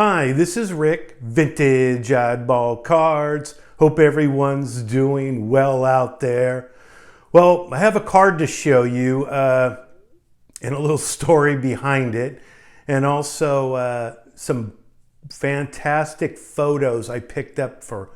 Hi, this is Rick, Vintage Oddball Cards. Hope everyone's doing well out there. Well, I have a card to show you and a little story behind it, and also some fantastic photos I picked up. For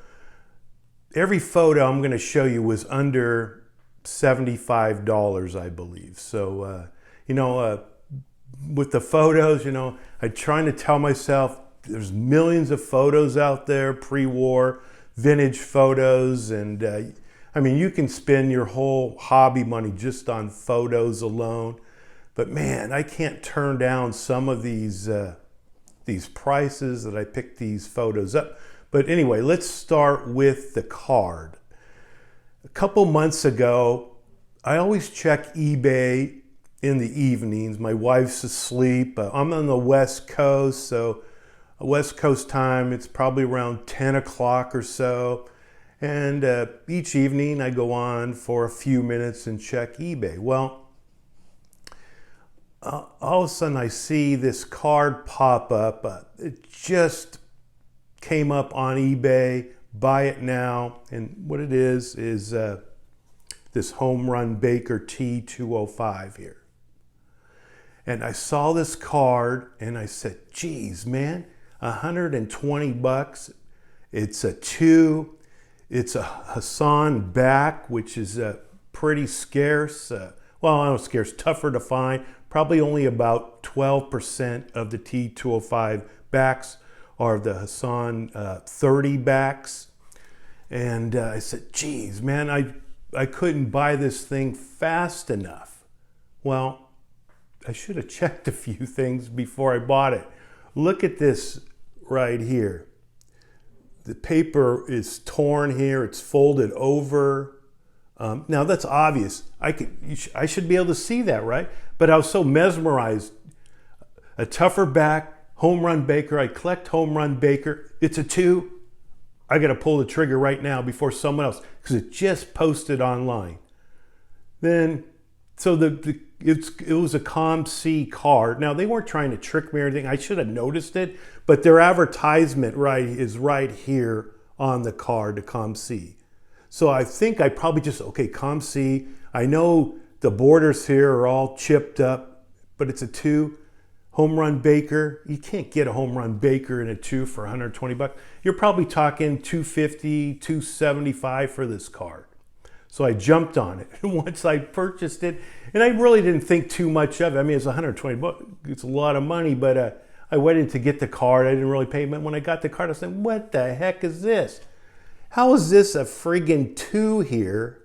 every photo I'm going to show you was under $75, I believe. So, with the photos, I'm trying to tell myself there's millions of photos out there, pre-war, vintage photos, and you can spend your whole hobby money just on photos alone. But man, I can't turn down some of these prices that I picked these photos up. But anyway, let's start with the card. A couple months ago, I always check eBay in the evenings. My wife's asleep. I'm on the West Coast, so West Coast time, it's probably around 10 o'clock or so. And each evening I go on for a few minutes and check eBay. Well, all of a sudden I see this card pop up. It just came up on eBay. Buy it now. And what it is this Home Run Baker T205 here. And I saw this card and I said, geez, man, 120 bucks. It's a 2. It's a Hassan back, which is pretty scarce. Well, I don't know, scarce, tougher to find. Probably only about 12% of the T205 backs are the Hassan 30 backs. And I said, geez, man, I couldn't buy this thing fast enough. Well, I should have checked a few things before I bought it. Look at this right here. The paper is torn here. It's folded over. Now that's obvious. I should be able to see that, right? But I was so mesmerized. A tougher back, Home Run Baker. I collect Home Run Baker. It's a 2. I got to pull the trigger right now before someone else, because it just posted online. Then, so it was a ComC card. Now, they weren't trying to trick me or anything. I should have noticed it, but their advertisement is right here on the card, the ComC. So I think I probably just, okay, ComC. I know the borders here are all chipped up, but it's a 2. Home Run Baker. You can't get a Home Run Baker in a 2 for 120 bucks. You're probably talking 250, 275 for this card. So I jumped on it. And once I purchased it, and I really didn't think too much of it. I mean, it's 120 bucks. It's a lot of money, but I waited to get the card. I didn't really pay. But when I got the card, I said, what the heck is this? How is this a friggin' 2 here?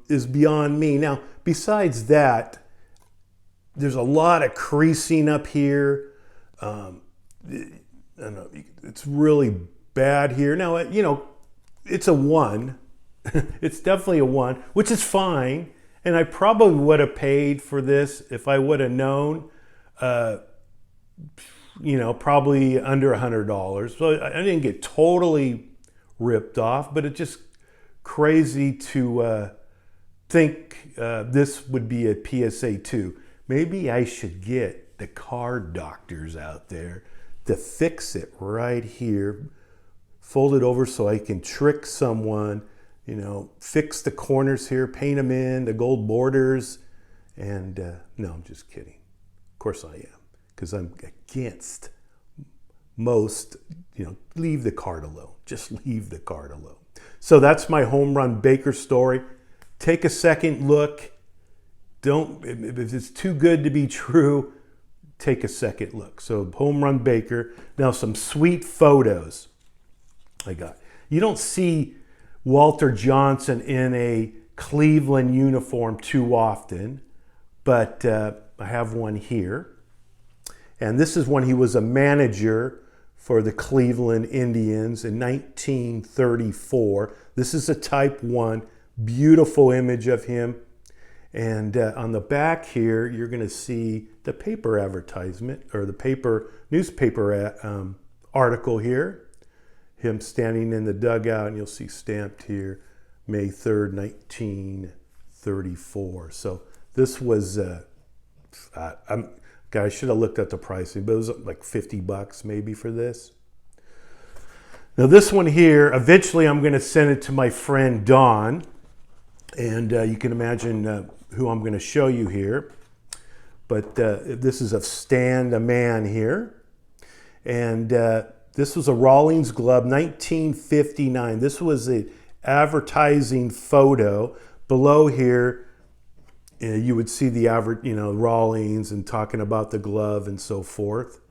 Is beyond me. Now, besides that, there's a lot of creasing up here. It's really bad here. Now, it's a 1. It's definitely a 1, which is fine. And I probably would have paid for this if I would have known, probably under $100. So I didn't get totally ripped off, but it's just crazy to think this would be a PSA 2. Maybe I should get the card doctors out there to fix it right here, fold it over so I can trick someone, fix the corners here, paint them in, the gold borders. And no, I'm just kidding. Of course I am, because I'm against most, leave the card alone. Just leave the card alone. So that's my Home Run Baker story. Take a second look. If it's too good to be true, take a second look. So Home Run Baker. Now some sweet photos I got. You don't see Walter Johnson in a Cleveland uniform too often, but I have one here. And this is when he was a manager for the Cleveland Indians in 1934. This is a Type 1, beautiful image of him. And on the back here, you're going to see the paper advertisement, or the newspaper article here. Him standing in the dugout, and you'll see stamped here, May 3rd, 1934. So this was, I'm God, I should have looked at the pricing, but it was like 50 bucks maybe for this. Now this one here, eventually I'm going to send it to my friend Don, and you can imagine who I'm going to show you here. But this is of Stan the Man here, and this was a Rawlings glove, 1959. This was an advertising photo. Below here, you would see the Rawlings and talking about the glove and so forth.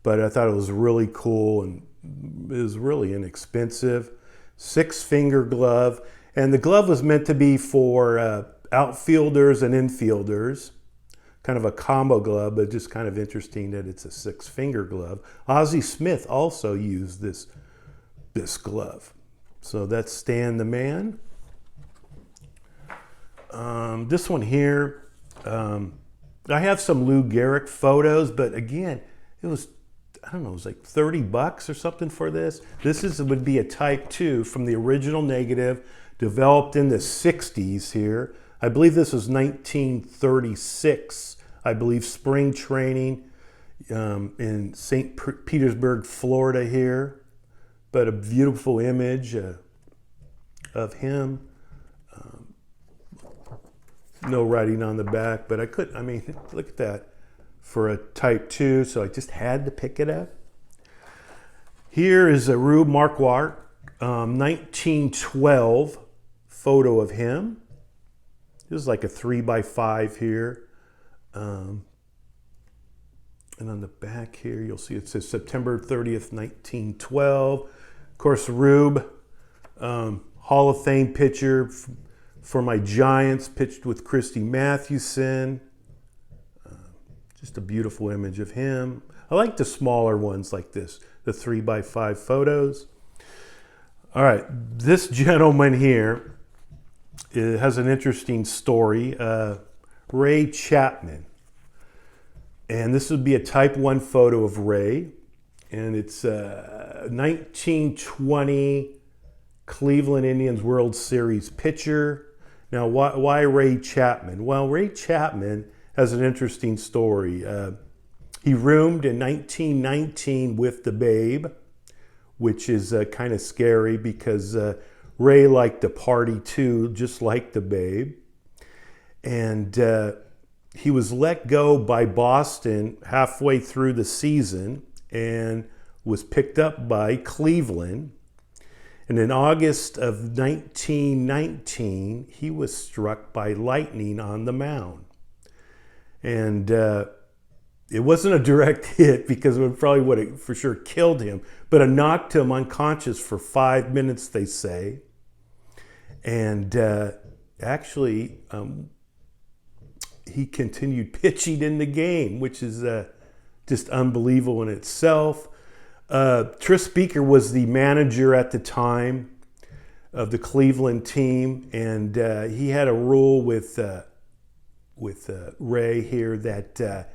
But I thought it was really cool, and it was really inexpensive. 6-finger glove, and the glove was meant to be for outfielders and infielders. Kind of a combo glove, but just kind of interesting that it's a 6-finger glove. Ozzie Smith also used this glove. So that's Stan the Man. This one here, I have some Lou Gehrig photos, but again, it was, I don't know, it was like 30 bucks or something for this. This would be a Type 2 from the original negative, developed in the 60s here. I believe this was 1936. I believe spring training in St. Petersburg, Florida here. But a beautiful image of him. No writing on the back, but look at that for a Type 2, so I just had to pick it up. Here is a Rube Marquardt, 1912 photo of him. This is like a 3x5 here. And on the back here, you'll see it says September 30th, 1912. Of course, Rube, Hall of Fame pitcher for my Giants, pitched with Christy Mathewson. Just a beautiful image of him. I like the smaller ones like this, the 3x5 photos. All right, this gentleman here has an interesting story. Ray Chapman. And this would be a Type 1 photo of Ray. And it's 1920 Cleveland Indians World Series pitcher. Now, why Ray Chapman? Well, Ray Chapman has an interesting story. He roomed in 1919 with the Babe, which is kind of scary because Ray liked to party too, just like the Babe. And he was let go by Boston halfway through the season and was picked up by Cleveland. And in August of 1919, he was struck by lightning on the mound. And it wasn't a direct hit because it probably would have for sure killed him, but it knocked him unconscious for 5 minutes, they say. And actually, he continued pitching in the game, which is just unbelievable in itself. Tris Speaker was the manager at the time of the Cleveland team, and he had a rule with Ray here that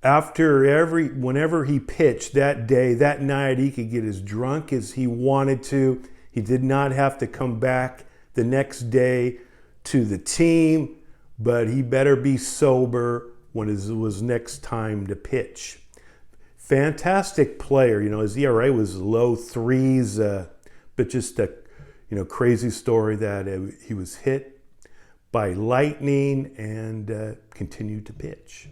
whenever he pitched that day, that night, he could get as drunk as he wanted to. He did not have to come back the next day to the team, but he better be sober when it was next time to pitch. Fantastic player, his ERA was low threes, but just a crazy story that he was hit by lightning and continued to pitch.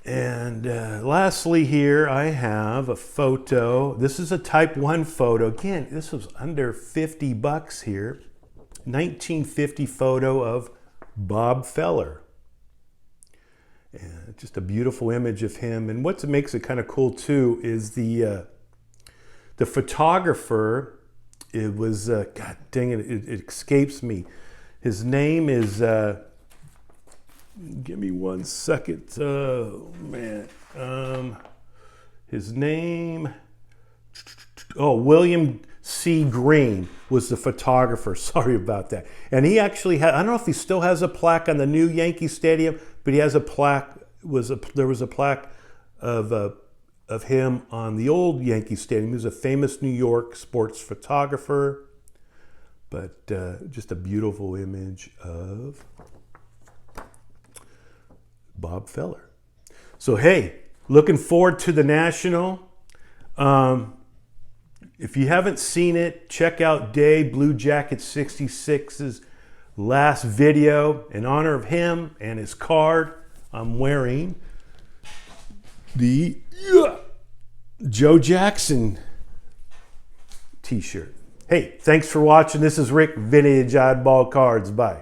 And lastly here, I have a photo. This is a Type 1 photo. Again, this was under 50 bucks here. 1950 photo of Bob Feller. And just a beautiful image of him. And what makes it kind of cool too is the photographer. It was God dang it, it escapes me. His name is. Give me 1 second. His name. William C. Green was the photographer. Sorry about that. And he actually had, I don't know if he still has a plaque on the new Yankee Stadium, but he has a plaque. There was a plaque of him on the old Yankee Stadium. He was a famous New York sports photographer. But just a beautiful image of Bob Feller. So, hey, looking forward to the National. If you haven't seen it, check out Dave Blue Jacket 66's last video. In honor of him and his card, I'm wearing the Joe Jackson t-shirt. Hey, thanks for watching. This is Rick, Vintage Oddball Cards. Bye.